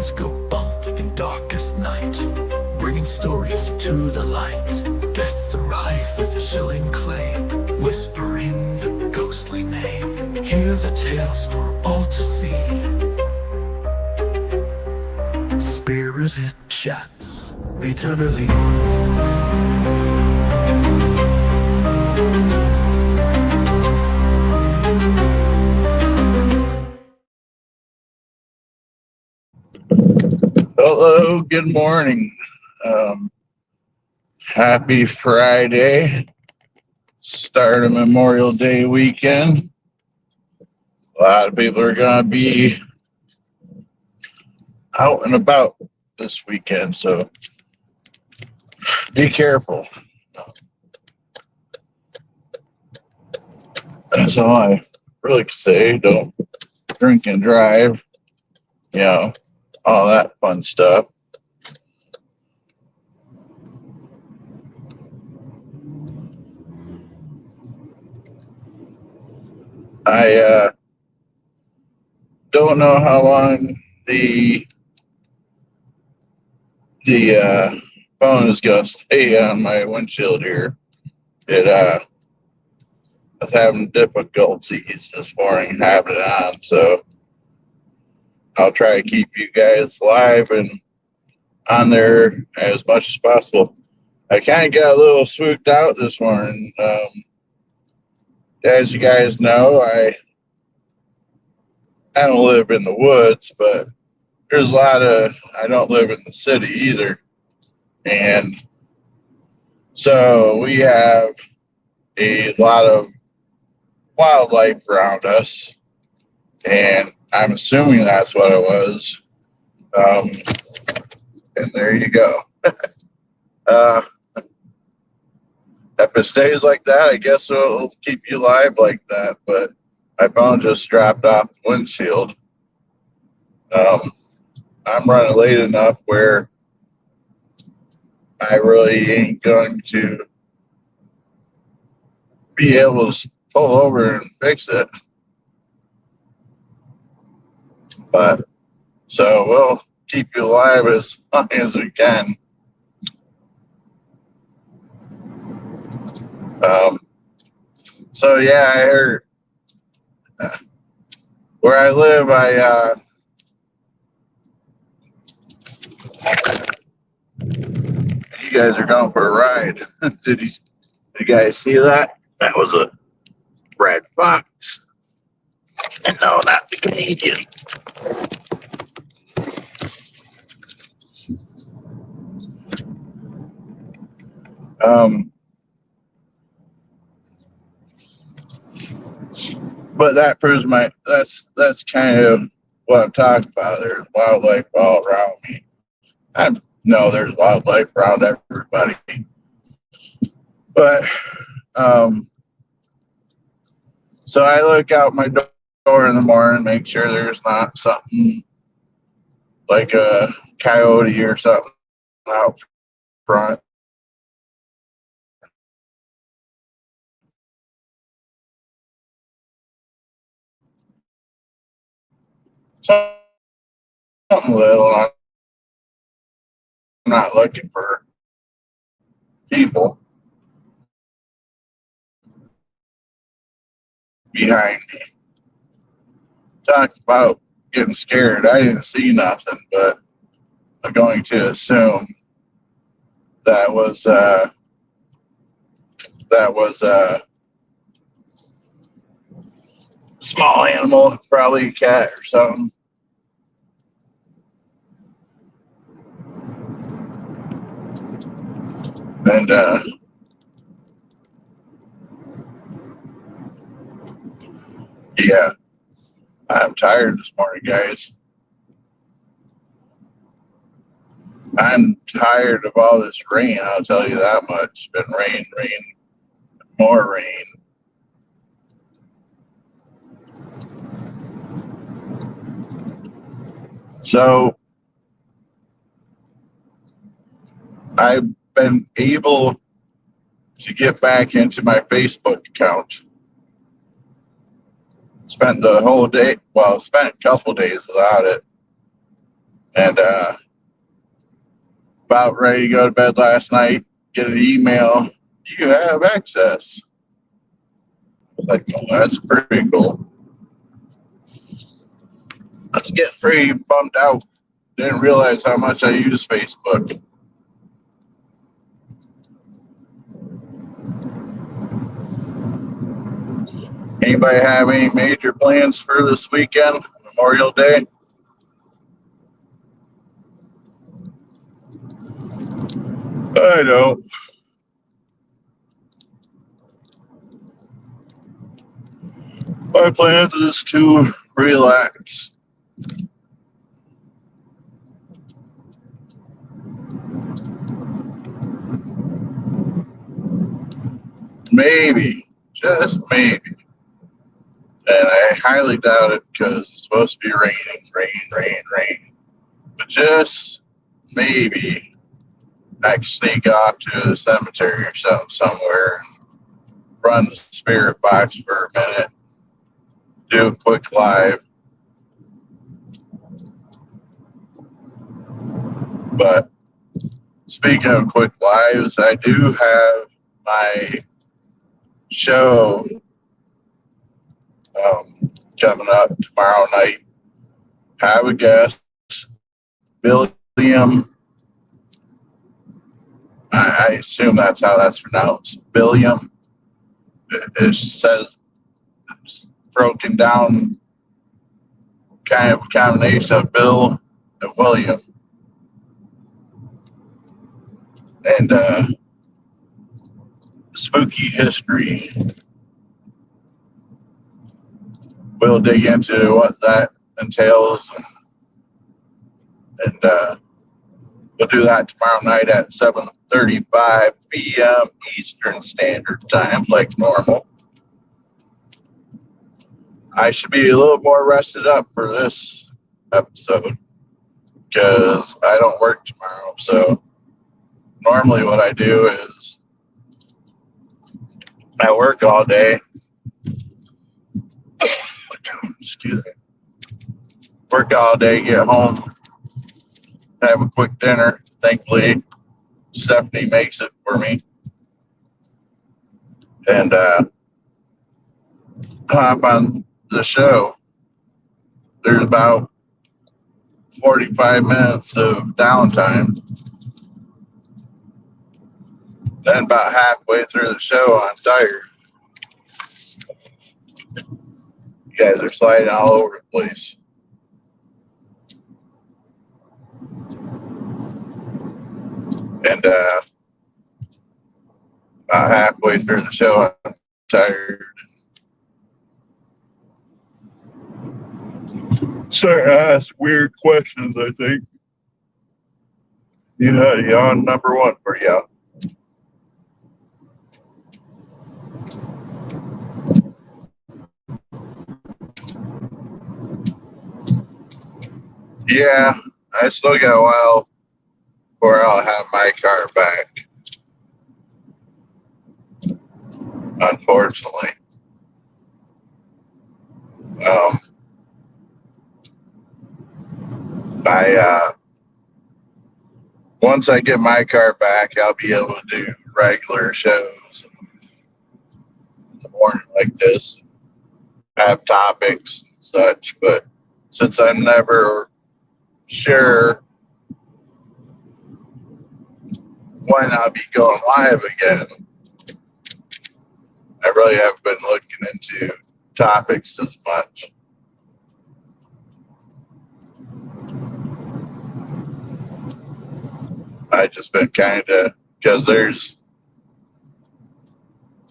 bones go bump in darkest night, bringing stories to the light. Guests arrive with chilling claim, whispering the ghostly name. Hear the tales for all to see. Spirited chats eternally. Hello, good morning. Happy Friday. Start of Memorial Day weekend. A lot of people are going to be out and about this weekend, so be careful. That's all I really can say. Don't drink and drive, all that fun stuff. I don't know how long the phone is going to stay on my windshield here. It was having difficulties this morning having it on, so I'll try to keep you guys live and on there as much as possible. I kind of got a little swooped out this morning. As you guys know, I don't live in the woods, but there's a lot of, I don't live in the city either. And so we have a lot of wildlife around us, and I'm assuming that's what it was. And there you go. If it stays like that, I guess it'll keep you live like that. But my phone just dropped off the windshield. I'm running late enough where I really ain't going to be able to pull over and fix it. But so we'll keep you alive as long as we can. So yeah, I heard where I live, you guys are going for a ride. Did you guys see that? That was a red fox. And no, not the Canadian. But that proves that's kind of what I'm talking about. There's wildlife all around me. I know there's wildlife around everybody. But so I look out my door in the morning, make sure there's not something like a coyote or something out front. Something little. I'm not looking for people behind me. Talked about getting scared. I didn't see nothing, but I'm going to assume that was a small animal, probably a cat or something. And yeah, I'm tired this morning, guys. I'm tired of all this rain, I'll tell you that much. It's been rain, more rain. So I've been able to get back into my Facebook account. Spent the whole day, spent a couple days without it. And about ready to go to bed last night, get an email, you have access. Like, oh, that's pretty cool. I was getting pretty bummed out. Didn't realize how much I use Facebook. Anybody have any major plans for this weekend, Memorial Day? I don't. My plans is to relax. Maybe, just maybe. And I highly doubt it because it's supposed to be rain. But just maybe I can sneak off to the cemetery or something somewhere, run the spirit box for a minute, do a quick live. But speaking of quick lives, I do have my show coming up tomorrow night. Have a guest, Billiam. I assume that's how that's pronounced. Billiam. It says it's broken down, kind of a combination of Bill and William. And spooky history. We'll dig into what that entails, and we'll do that tomorrow night at 7:35 p.m. Eastern Standard Time, like normal. I should be a little more rested up for this episode because I don't work tomorrow. So normally what I do is I work all day. Excuse me. Work all day, get home, have a quick dinner. Thankfully, Stephanie makes it for me. And hop on the show. There's about 45 minutes of downtime. Then about halfway through the show, I'm tired. You guys are sliding all over the place. And about halfway through the show, I'm tired. Starting to ask weird questions, I think. You know, yawn number one for you. Yeah, I still got a while before I'll have my car back. Unfortunately. Once I get my car back, I'll be able to do regular shows in the morning like this, have topics and such. But since I'm never sure when I'll be going live again, I really haven't been looking into topics as much. I just been kind of, because there's,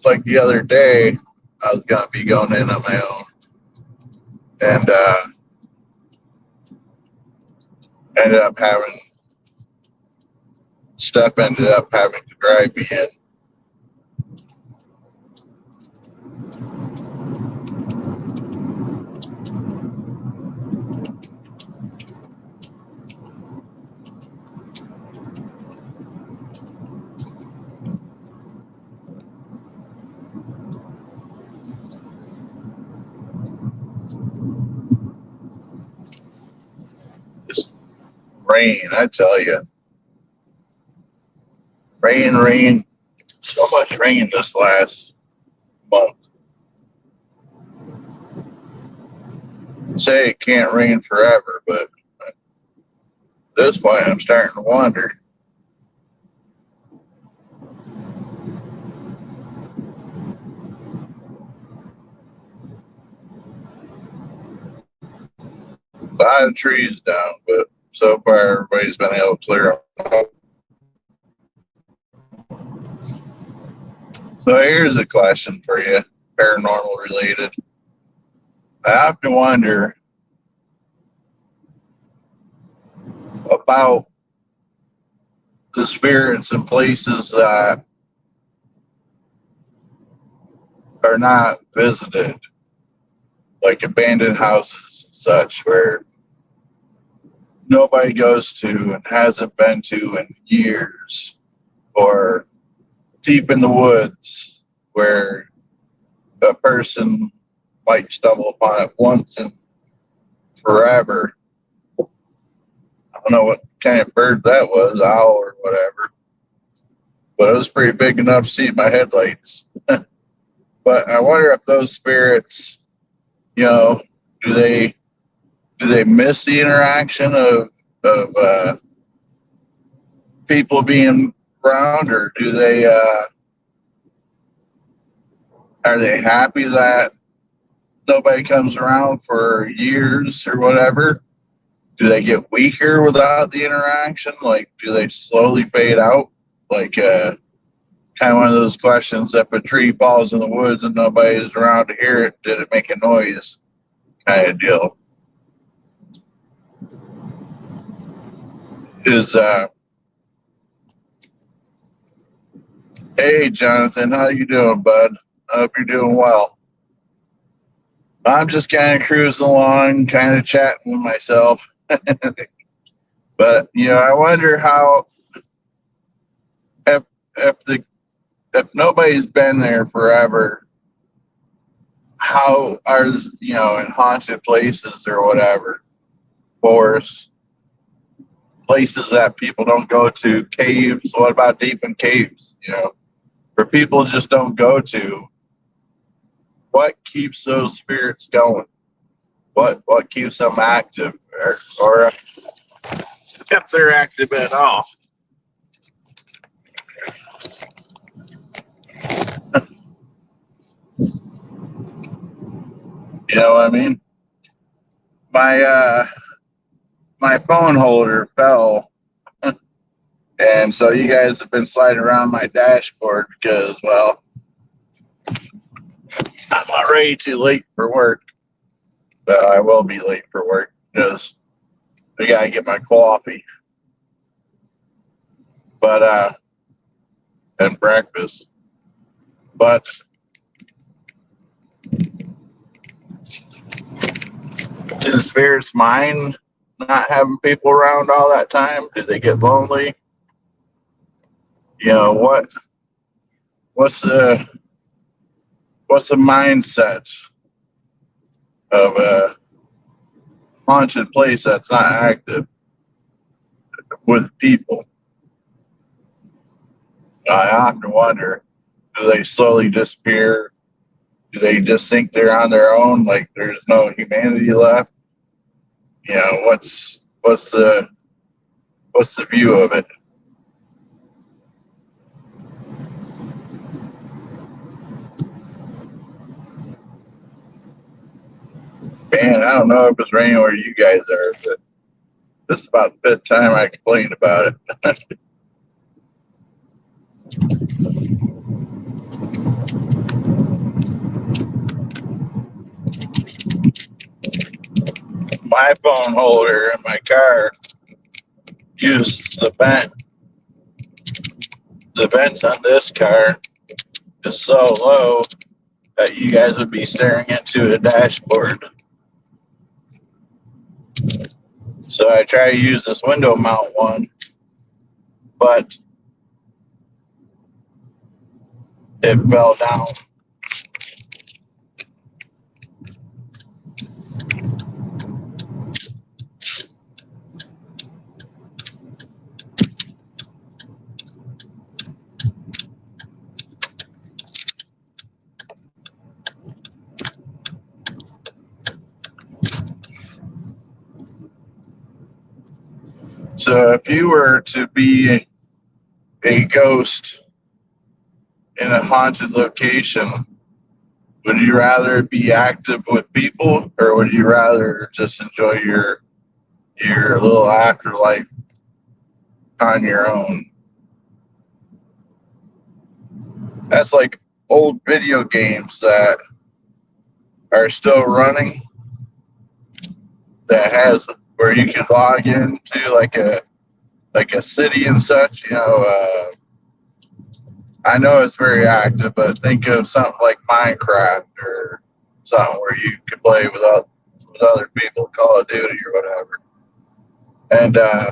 like the other day, I was going to be going in on my own. And Steph ended up having to drive me in. rain, I tell you. Rain. So much rain this last month. Say it can't rain forever, but at this point I'm starting to wonder. A lot of trees down, but so far everybody's been able to clear them up. So here's a question for you, paranormal related. I often wonder about the spirits in places that are not visited, like abandoned houses and such, where nobody goes to and hasn't been to in years, or deep in the woods where a person might stumble upon it once and forever. I don't know what kind of bird that was, owl or whatever, but it was pretty big enough to see my headlights. But I wonder if those spirits, you know, do they miss the interaction of people being around, or do they are they happy that nobody comes around for years or whatever? Do they get weaker without the interaction? Like, do they slowly fade out? Like, kind of one of those questions: if a tree falls in the woods and nobody's around to hear it, did it make a noise? Kind of deal. Is Hey Jonathan, how you doing, bud? I hope you're doing well. I'm just kind of cruising along, kind of chatting with myself. But I wonder how, if if nobody's been there forever, how are in haunted places or whatever, forests, places that people don't go to, caves. What about deep in caves? Where people just don't go to. What keeps those spirits going? What keeps them active, or if they're active at all? You know what I mean? My phone holder fell, and so you guys have been sliding around my dashboard because, well, I'm already too late for work. But I will be late for work because I gotta get my coffee. But and breakfast. But do the spirits mind not having people around all that time? Do they get lonely? What's the mindset of a haunted place that's not active with people? I often wonder, do they slowly disappear? Do they just think they're on their own, like there's no humanity left? What's the view of it? Man, I don't know if it's raining where you guys are, but this is about the fifth time I complained about it. My phone holder in my car uses the vent. The vents on this car is so low that you guys would be staring into a dashboard. So I try to use this window mount one, but it fell down. So if you were to be a ghost in a haunted location, would you rather be active with people, or would you rather just enjoy your little afterlife on your own? That's like old video games that are still running, that has where you can log into like a city and such. I know it's very active, but think of something like Minecraft or something where you could play with other people, Call of Duty or whatever. And I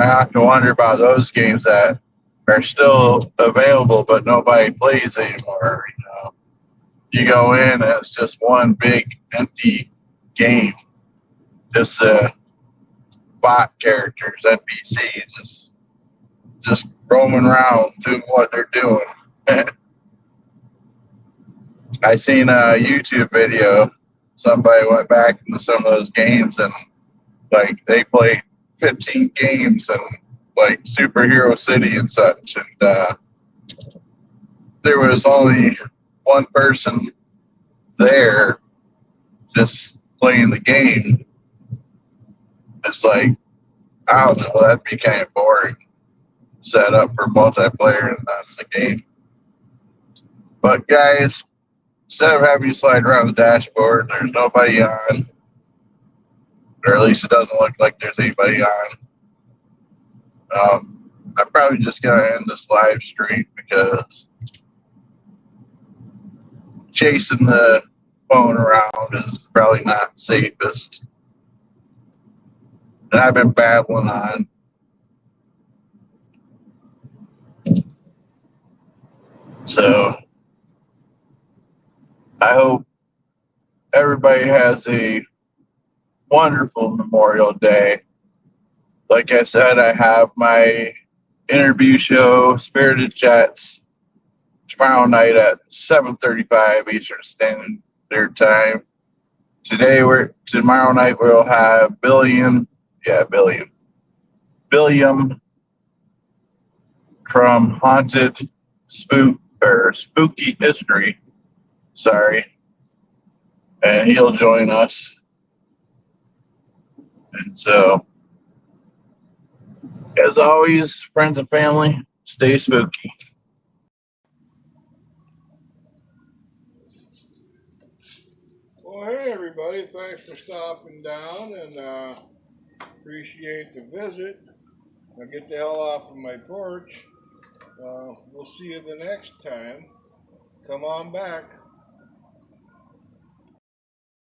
have to wonder about those games that are still available, but nobody plays anymore. You go in and it's just one big empty game, just bot characters, NPCs, just roaming around doing what they're doing. I seen a YouTube video. Somebody went back into some of those games and like they played 15 games and like Superhero City and such, and there was only one person there just playing the game. It's like, I don't know, that'd be kind of boring. Set up for multiplayer and that's the game. But guys, instead of having you slide around the dashboard, there's nobody on, or at least it doesn't look like there's anybody on. I'm probably just gonna end this live stream because chasing the phone around is probably not safest. And I've been babbling on. So I hope everybody has a wonderful Memorial Day. Like I said, I have my interview show, Spirited Jets, tomorrow night at 7:35 Eastern Standard Time. Tomorrow night we'll have Billiam from Haunted Spooky History. Sorry. And he'll join us. And so, as always, friends and family, stay spooky. Well, hey everybody, thanks for stopping down and appreciate the visit. Now get the hell off of my porch. We'll see you the next time. Come on back.